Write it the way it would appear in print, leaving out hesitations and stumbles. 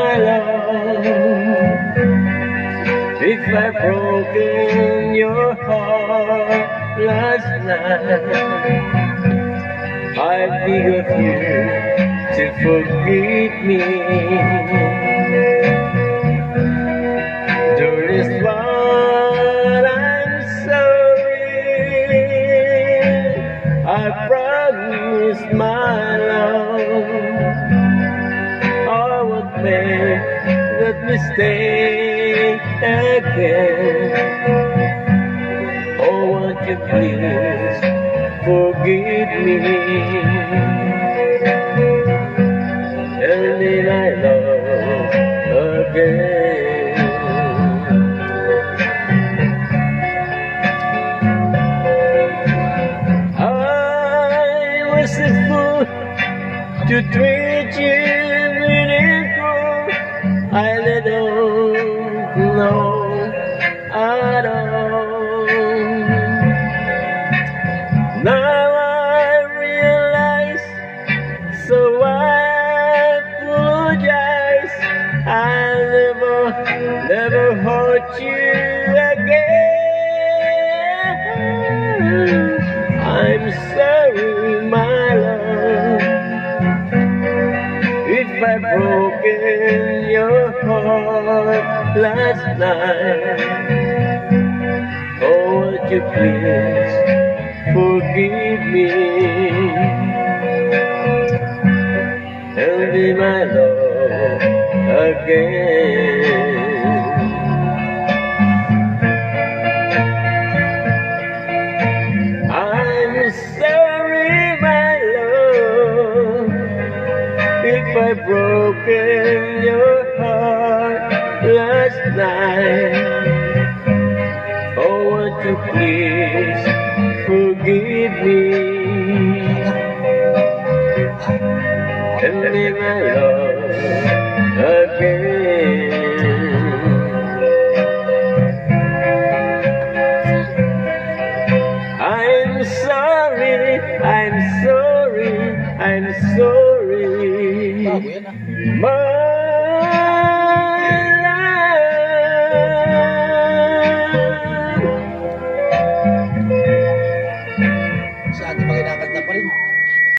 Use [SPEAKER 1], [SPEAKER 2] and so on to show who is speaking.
[SPEAKER 1] my love. If I've broken your heart last night, I beg of you to forgive me. Dearest one, I'm sorry. I promise my love I won't make that mistake again. Oh, won't you please forgive me? Tell me my love again. I was a fool to treat you meaningful. I don't know at all. Now I realize, so I apologize. I'll never hurt you again. I'm sorry, my love, if I've broken your heart last night. Oh, would you please forgive me? Tell me my love again. I'm sorry, my love, if I've broken your heart last night. Oh, won't you please forgive me? Tell me my love again. I'm sorry, I'm sorry, I'm sorry.